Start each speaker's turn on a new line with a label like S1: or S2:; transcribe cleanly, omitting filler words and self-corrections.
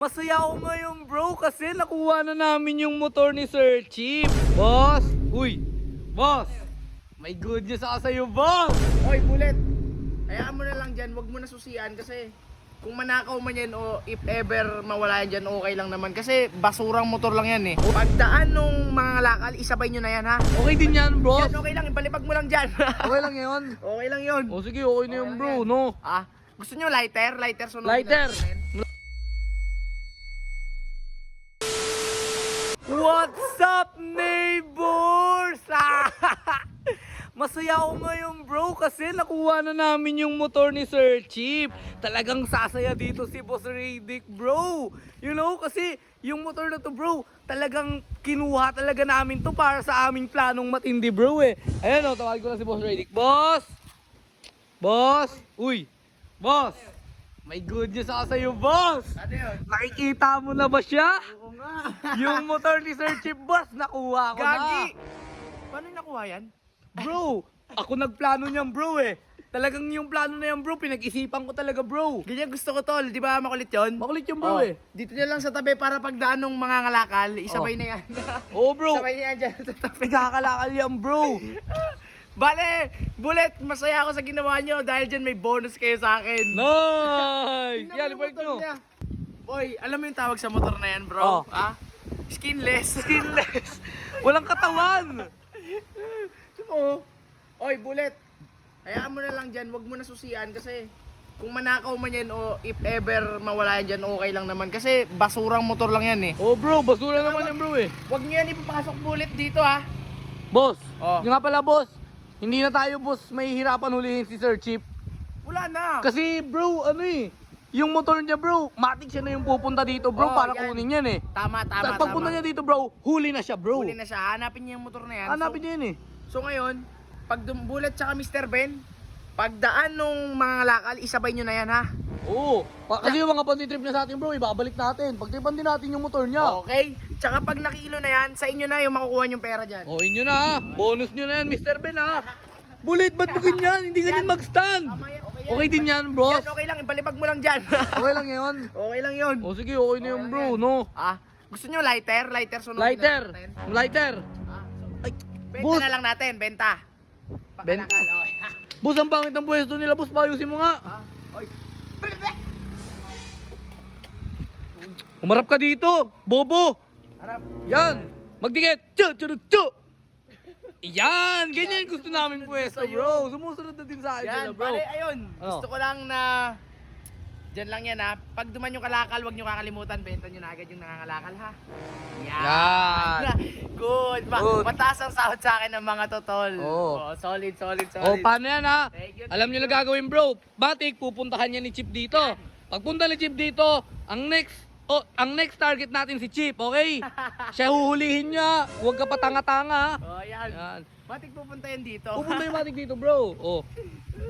S1: Masaya ako ngayon bro kasi nakuha na namin yung motor ni Sir Chip. Boss! Uy! Boss! May good news ako sa'yo, boss!
S2: Oy, Bullet! Hayaan mo na lang dyan, wag mo na susian kasi kung manakaw man yan o if ever mawala yan dyan, okay lang naman. Kasi basurang motor lang yan eh. Pagdaan nung mga lakal, isabay nyo na yan ha.
S1: Okay din yan, boss!
S2: Yan, okay lang, ipalipag mo lang dyan.
S1: Okay lang yun.
S2: Okay lang yun.
S1: O sige, okay na yun bro, no?
S2: Ah, gusto nyo lighter? Lighter sunod.
S1: Lighter! What's up, neighbors? Masaya ako ngayon bro kasi nakuha na namin yung motor ni Sir Chip. Talagang sasaya dito si Boss Radic bro. You know, kasi yung motor na to bro, talagang kinuha talaga namin to para sa aming planong matindi bro eh. Ayan o, tawagin ko na si Boss Radic. Boss! Boss! Uy! Boss! May good news ako sa'yo, boss!
S2: Ano yun?
S1: Nakikita mo na ba siya?
S2: Oo nga.
S1: Yung motor ni Sir Chip, boss, nakuha ko
S2: Gagi!
S1: na.
S2: Paano nakuha yan?
S1: Bro, ako nagplano niyan bro eh. Talagang yung plano na yan bro, pinag-isipan ko talaga bro.
S2: Ganyan gusto ko tol, di ba makulit yun?
S1: Makulit yung bro eh.
S2: Dito nyo lang sa tabi para pagdaan ng mga ngalakal, isabay
S1: Oh.
S2: na yan.
S1: Oo bro,
S2: Isabay na yan dyan sa tabi.
S1: nagkakalakal yan bro.
S2: Bale, Bullet, masaya ako sa ginawa nyo dahil dyan may bonus kayo sa akin.
S1: Nice!
S2: Tingnan
S1: Yan,
S2: mo yung
S1: ibalik
S2: motor
S1: nyo.
S2: niya. Boy, alam mo yung tawag sa motor na yan, bro?
S1: Oh.
S2: Ha? Skinless.
S1: Skinless. Walang katawan.
S2: Oo. Oy, Bullet, hayaan mo na lang dyan, wag mo na susian kasi kung manakaw man yan o if ever mawala yan dyan, okay lang naman. Kasi basurang motor lang yan eh.
S1: Oh bro, basura naman yan bro eh.
S2: Wag nyo yan ipapasok, Bullet, dito ha.
S1: Boss,
S2: Oh.
S1: yung nga pala boss, hindi na tayo boss mahihirapan hulihin si Sir Chip.
S2: Wala na.
S1: Kasi bro, ano eh, yung motor niya bro, matik siya na yung pupunta dito bro
S2: Oh,
S1: para
S2: yan.
S1: kunin yan eh.
S2: Tama, tama,
S1: Pagpunta niya dito bro, huli na siya bro.
S2: Huli na siya, hanapin niya yung motor na yan.
S1: Hanapin niya yun eh.
S2: So ngayon, pag Bullet tsaka Mr. Ben, pagdaan nung mga lakal, isabay nyo na yan ha.
S1: Oo, kasi yung mga pantitrip na sa atin bro, ibabalik natin. Pagtripan din natin yung motor niya.
S2: Okay? Tsaka pag nakilo na yan, sa inyo na yung makukuha yung pera dyan.
S1: Oh, inyo na ha. Bonus nyo na yan, Mr. Ben ha. Bullet, ba't mo ganyan? Hindi ganyan mag-stand.
S2: Tama yan, okay yan.
S1: Okay din yan, boss.
S2: Yan, okay lang, ipalipag mo lang dyan.
S1: Okay lang yun.
S2: Okay lang yun.
S1: O sige, okay na yun bro, no?
S2: Ah, gusto nyo lighter? Lighter sunod.
S1: Lighter.
S2: natin.
S1: Lighter.
S2: Ah,
S1: Ay,
S2: benta
S1: boss.
S2: na lang natin, benta.
S1: Benta?
S2: Pakalakal, okay.
S1: Boss, ang pangit ng pwesto nila, boss. Payusin mo nga.
S2: Ah, oy.
S1: Umarap ka dito, bobo.
S2: Harap.
S1: Yan. Magdikit. Chu, chu, chu. Yan. Ganyan gusto namin pwesto, bro. Sumusunod na din sa akin
S2: Yan,
S1: sila, bro.
S2: pare, ayun.
S1: Ano?
S2: Gusto ko lang na dyan lang yan ha. Pag duman yung kalakal, huwag nyo kakalimutan, benta nyo na agad yung nangangalakal ha.
S1: Yan.
S2: Good.
S1: Good.
S2: Mataas ang sahod sa akin ng mga totol.
S1: Oo.
S2: Oh, solid, solid,
S1: O,
S2: solid.
S1: paano yan, ha?
S2: Thank you.
S1: Alam nyo na gagawin, bro. Batik, pupuntahan niya ni Chip dito. Pagpunta ni Chip dito, ang next target natin si Chip, okay? Siya huhulihin niya. Huwag ka patanga-tanga, ha?
S2: Oh, yan.
S1: Yan.
S2: Batik pupunta yan dito.
S1: Pupunta yung Batik dito, bro. Oh.